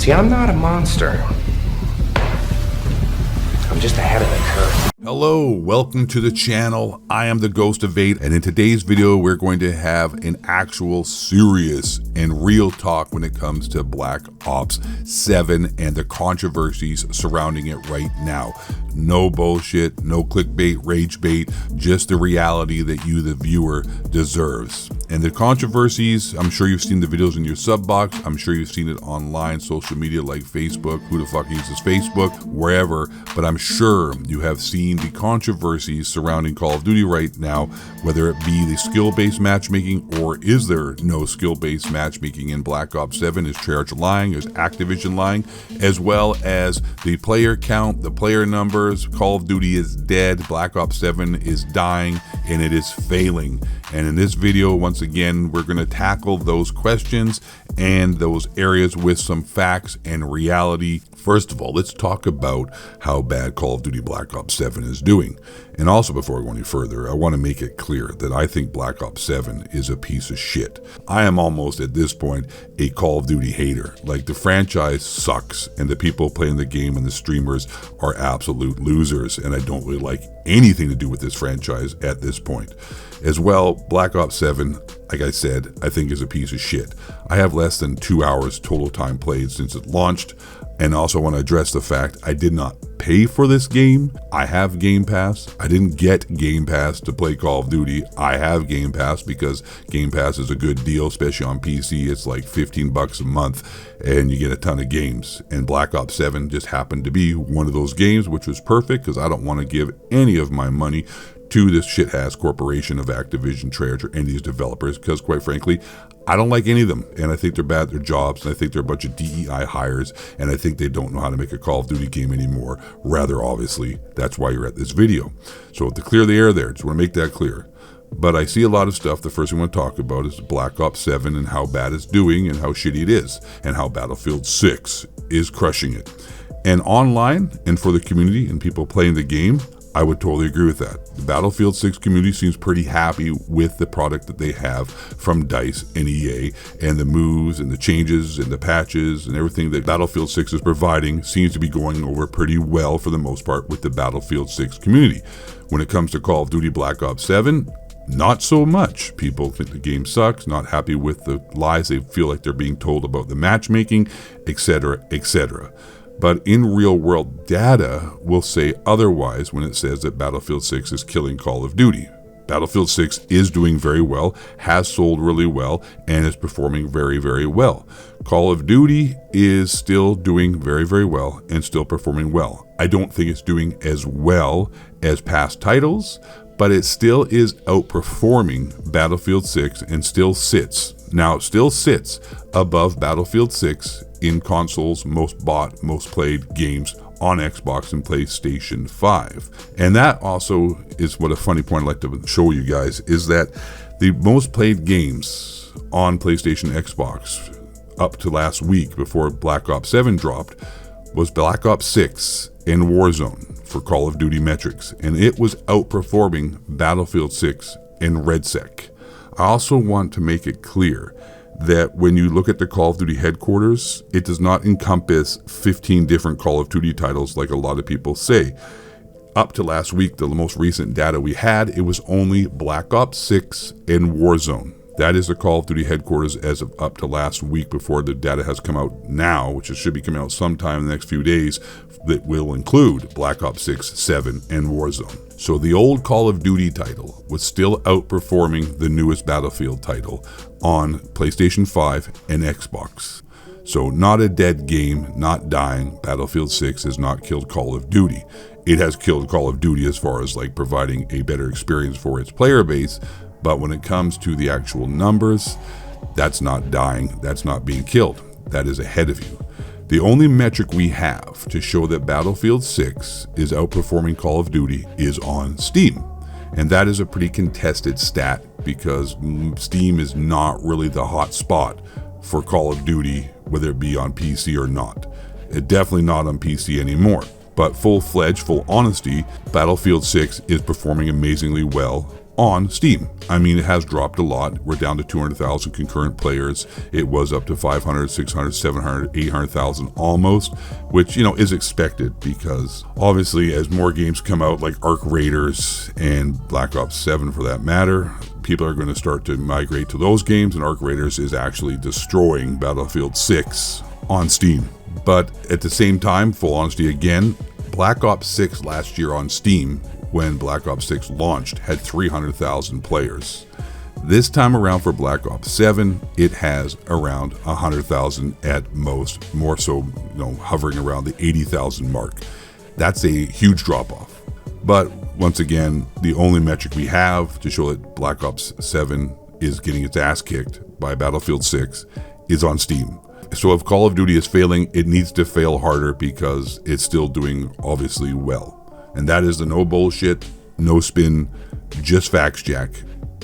See, I'm not a monster. I'm just ahead of the curve. Hello, welcome to the channel. I am the Ghost of Eight, and in today's video we're going to have an actual serious and real talk when it comes to Black Ops 7 and the controversies surrounding it right now. No bullshit, no clickbait, rage bait, just the reality that you, the viewer, deserves. And the controversies, I'm sure you've seen the videos in your sub box. I'm sure you've seen it online, social media like Facebook. Who the fuck uses Facebook? Wherever. But I'm sure you have seen the controversies surrounding Call of Duty right now, whether it be the skill-based matchmaking or is there no skill-based matchmaking in Black Ops 7? Is Treyarch lying? Is Activision lying? As well as the player count, the player numbers. Call of Duty is dead, Black Ops 7 is dying, and it is failing. And in this video, once again, we're going to tackle those questions and those areas with some facts and reality. First of all, let's talk about how bad Call of Duty Black Ops 7 is doing. And also, before I go any further, I want to make it clear that I think Black Ops 7 is a piece of shit. I am almost, at this point, a Call of Duty hater. Like, the franchise sucks, and the people playing the game and the streamers are absolute losers, and I don't really like anything to do with this franchise at this point. As well, Black Ops 7, like I said, I think is a piece of shit. I have less than 2 hours total time played since it launched. And also want to address the fact I did not pay for this game. I have Game Pass. I didn't get Game Pass to play Call of Duty. I have Game Pass because Game Pass is a good deal, especially on PC. It's like 15 bucks a month and you get a ton of games. And Black Ops 7 just happened to be one of those games, which was perfect because I don't want to give any of my money to this shit-ass corporation of Activision, Treyarch, or any of these developers, because quite frankly, I don't like any of them, and I think they're bad at their jobs, and I think they're a bunch of DEI hires, and I think they don't know how to make a Call of Duty game anymore. Rather, obviously, that's why you're at this video. So to clear the air there, just want to make that clear. But I see a lot of stuff. The first thing I want to talk about is Black Ops 7 and how bad it's doing and how shitty it is, and how Battlefield 6 is crushing it. And online, and for the community and people playing the game, I would totally agree with that. The Battlefield 6 community seems pretty happy with the product that they have from DICE and EA, and the moves and the changes and the patches and everything that Battlefield 6 is providing seems to be going over pretty well for the most part with the Battlefield 6 community. When it comes to Call of Duty Black Ops 7, not so much. People think the game sucks, not happy with the lies they feel like they're being told about the matchmaking, etc., etc. But in real world data will say otherwise when it says that Battlefield 6 is killing Call of Duty. Battlefield 6 is doing very well, has sold really well, and is performing very, very well. Call of Duty is still doing very, very well and still performing well. I don't think it's doing as well as past titles, but it still is outperforming Battlefield 6 and still sits. Now, it still sits above Battlefield 6 in consoles, most bought, most played games on Xbox and PlayStation 5. And that also is what a funny point I'd like to show you guys, is that the most played games on PlayStation, Xbox up to last week before Black Ops 7 dropped was Black Ops 6 and Warzone for Call of Duty metrics. And it was outperforming Battlefield 6 and RedSec. I also want to make it clear that when you look at the Call of Duty headquarters, it does not encompass 15 different Call of Duty titles like a lot of people say. Up to last week, the most recent data we had, it was only Black Ops 6 and Warzone. That is the Call of Duty headquarters as of up to last week before the data has come out now, which it should be coming out sometime in the next few days, that will include Black Ops 6, 7, and Warzone. So the old Call of Duty title was still outperforming the newest Battlefield title on PlayStation 5 and Xbox. So not a dead game, not dying. Battlefield 6 has not killed Call of Duty. It has killed Call of Duty as far as like providing a better experience for its player base, but when it comes to the actual numbers, that's not dying, that's not being killed. That is ahead of you. The only metric we have to show that Battlefield 6 is outperforming Call of Duty is on Steam. And that is a pretty contested stat because Steam is not really the hot spot for Call of Duty, whether it be on PC or not. It's definitely not on PC anymore. But full-fledged, full honesty, Battlefield 6 is performing amazingly well on Steam. I mean, it has dropped a lot. We're down to 200,000 concurrent players. It was up to 500, 600, 700, 800,000 almost, which, you know, is expected because obviously as more games come out like Arc Raiders and Black Ops 7 for that matter, people are going to start to migrate to those games, and Arc Raiders is actually destroying Battlefield 6 on Steam. But at the same time, full honesty again, Black Ops 6 last year on Steam, when Black Ops 6 launched, had 300,000 players. This time around for Black Ops 7, it has around 100,000 at most, more so, you know, hovering around the 80,000 mark. That's a huge drop off. But once again, the only metric we have to show that Black Ops 7 is getting its ass kicked by Battlefield 6 is on Steam. So if Call of Duty is failing, it needs to fail harder because it's still doing obviously well. And that is the no bullshit, no spin, just facts, Jack.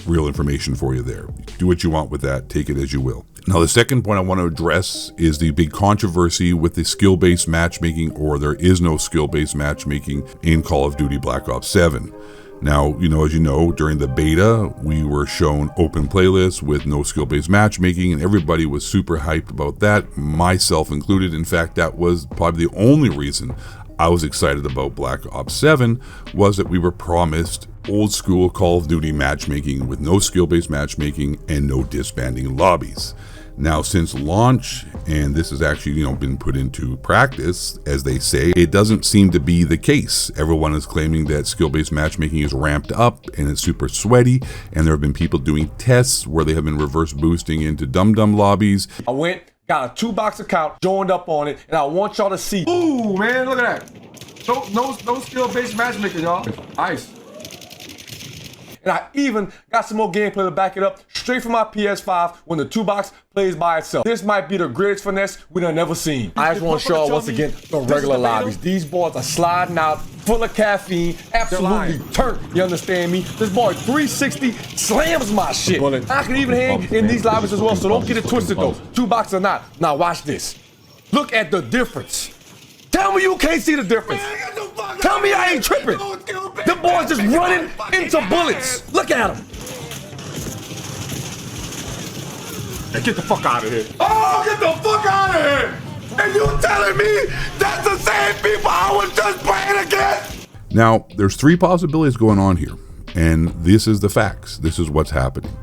Real information for you there. Do what you want with that, take it as you will. Now, the second point I want to address is the big controversy with the skill-based matchmaking, or there is no skill-based matchmaking in Call of Duty Black Ops 7. Now, you know, as you know, during the beta, we were shown open playlists with no skill-based matchmaking, and everybody was super hyped about that, myself included. In fact, that was probably the only reason I was excited about Black Ops 7, was that we were promised old school Call of Duty matchmaking with no skill-based matchmaking and no disbanding lobbies. Now, since launch, and this has actually, you know, been put into practice, as they say, it doesn't seem to be the case. Everyone is claiming that skill-based matchmaking is ramped up and it's super sweaty, and there have been people doing tests where they have been reverse boosting into dum-dum lobbies. I went, got a 2-box account, joined up on it, and I want y'all to see. Ooh, man, look at that. No skill-based matchmaking, y'all. Nice. And I even got some more gameplay to back it up straight from my PS5 when the 2-box plays by itself. This might be the greatest finesse we done never seen. I just want to show y'all once again the regular lobbies. These boys are sliding out, full of caffeine, absolutely turned. You understand me? This boy 360 slams my shit. I can even hang in these lobbies as well, so don't get it twisted though. 2-box or not. Now watch this. Look at the difference. Tell me you can't see the difference. Tell me I ain't tripping. The boys just running into bullets. Look at them. Hey, get the fuck out of here. Oh, get the fuck out of here. And you telling me that's the same people I was just playing against? Now, there's 3 possibilities going on here, and this is the facts. This is what's happening.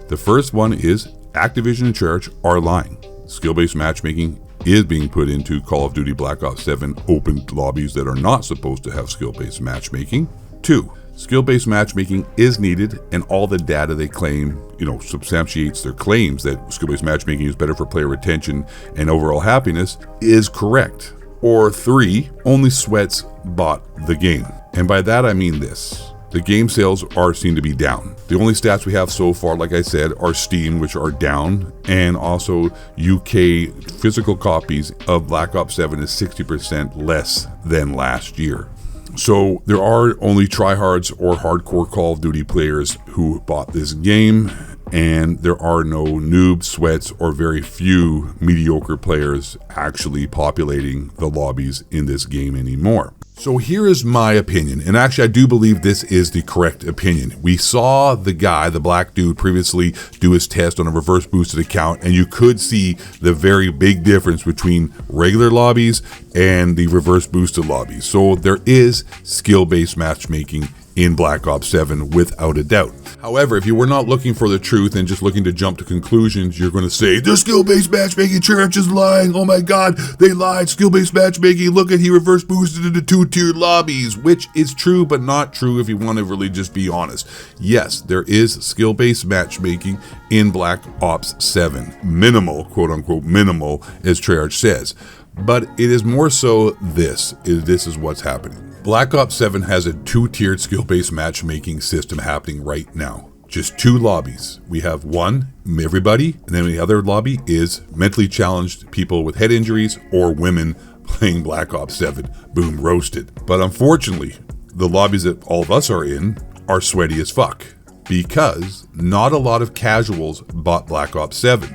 The first one is Activision and Treyarch are lying. Skill-based matchmaking is being put into Call of Duty Black Ops 7 open lobbies that are not supposed to have skill-based matchmaking. 2, skill-based matchmaking is needed, and all the data they claim, you know, substantiates their claims that skill-based matchmaking is better for player retention and overall happiness is correct. Or 3, only sweats bought the game. And by that I mean this. The game sales seem to be down. The only stats we have so far, like I said, are Steam, which are down, and also UK physical copies of Black Ops 7 is 60% less than last year. So there are only tryhards or hardcore Call of Duty players who bought this game, and there are no noob, sweats, or very few mediocre players actually populating the lobbies in this game anymore. So here is my opinion, and actually I do believe this is the correct opinion. We saw the guy, the black dude, previously do his test on a reverse boosted account, and you could see the very big difference between regular lobbies and the reverse boosted lobbies. So there is skill-based matchmaking in Black Ops 7 without a doubt. However, if you were not looking for the truth and just looking to jump to conclusions, you're going to say, the skill-based matchmaking, Treyarch is lying, oh my god, they lied, skill-based matchmaking, look at, he reverse boosted into 2-tiered lobbies, which is true but not true if you want to really just be honest. Yes, there is skill-based matchmaking in Black Ops 7. Minimal, quote-unquote minimal, as Treyarch says. But it is more so this is what's happening. Black Ops 7 has a 2-tiered skill-based matchmaking system happening right now. Just 2 lobbies. We have one, everybody, and then the other lobby is mentally challenged people with head injuries or women playing Black Ops 7. Boom, roasted. But unfortunately, the lobbies that all of us are in are sweaty as fuck because not a lot of casuals bought Black Ops 7.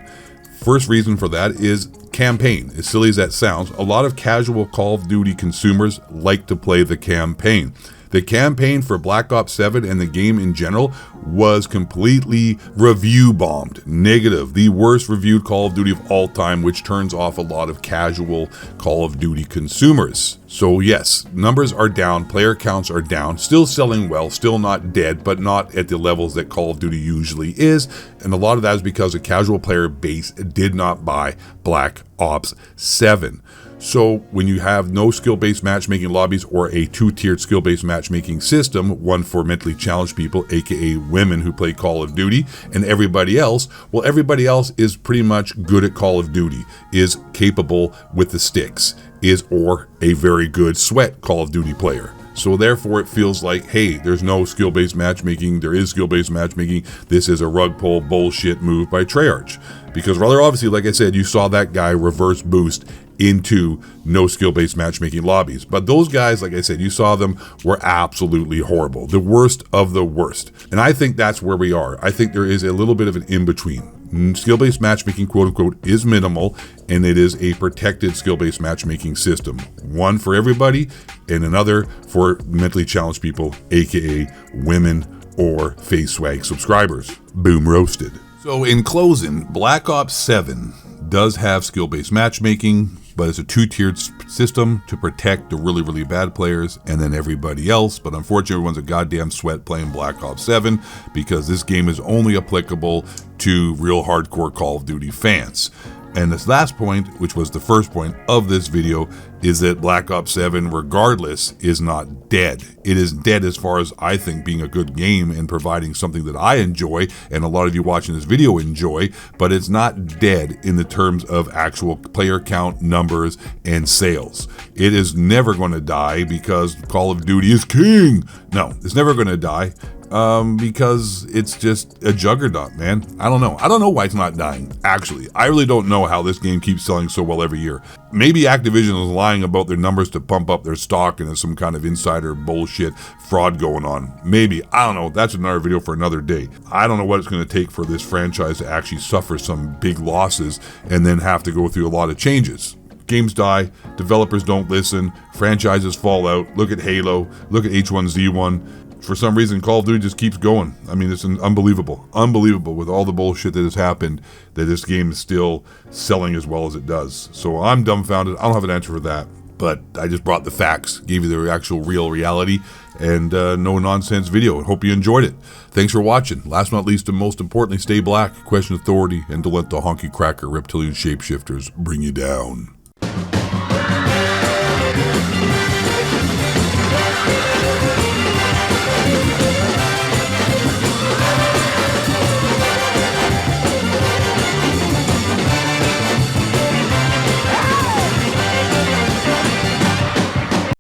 First reason for that is campaign. As silly as that sounds, a lot of casual Call of Duty consumers like to play the campaign. The campaign for Black Ops 7 and the game in general was completely review bombed. Negative, the worst reviewed Call of Duty of all time, which turns off a lot of casual Call of Duty consumers. So yes, numbers are down, player counts are down, still selling well, still not dead, but not at the levels that Call of Duty usually is. And a lot of that is because the casual player base did not buy Black Ops 7. So when you have no skill-based matchmaking lobbies or a two-tiered skill-based matchmaking system, one for mentally challenged people, aka women who play Call of Duty, and everybody else, well, everybody else is pretty much good at Call of Duty, is capable with the sticks, is or a very good sweat Call of Duty player. So therefore it feels like, hey, there's no skill-based matchmaking, there is skill-based matchmaking, this is a rug pull bullshit move by Treyarch. Because rather obviously, like I said, you saw that guy reverse boost into no skill-based matchmaking lobbies. But those guys, like I said, you saw them, were absolutely horrible. The worst of the worst. And I think that's where we are. I think there is a little bit of an in-between. Skill-based matchmaking, quote-unquote, is minimal, and it is a protected skill-based matchmaking system. One for everybody, and another for mentally challenged people, aka women or face swag subscribers. Boom roasted. So in closing, Black Ops 7 does have skill-based matchmaking, but it's a two-tiered system to protect the really, really bad players and then everybody else. But unfortunately, everyone's a goddamn sweat playing Black Ops 7 because this game is only applicable to real hardcore Call of Duty fans. And this last point, which was the first point of this video, is that Black Ops 7, regardless, is not dead. It is dead as far as I think being a good game and providing something that I enjoy and a lot of you watching this video enjoy, but it's not dead in the terms of actual player count, numbers, and sales. It is never going to die because Call of Duty is king. No, it's never going to die. Because it's just a juggernaut, man. I don't know why it's not dying, actually. I really don't know how this game keeps selling so well every year. Maybe Activision is lying about their numbers to pump up their stock and there's some kind of insider bullshit fraud going on. Maybe, I don't know, that's another video for another day. I don't know what it's going to take for this franchise to actually suffer some big losses and then have to go through a lot of changes. Games die, developers don't listen, franchises fall out. Look at Halo, look at H1Z1. For some reason, Call of Duty just keeps going. I mean, it's unbelievable. Unbelievable with all the bullshit that has happened that this game is still selling as well as it does. So I'm dumbfounded. I don't have an answer for that. But I just brought the facts, gave you the actual real reality, and no nonsense video. I hope you enjoyed it. Thanks for watching. Last but not least, and most importantly, stay black, question authority, and don't let the honky cracker reptilian shapeshifters bring you down.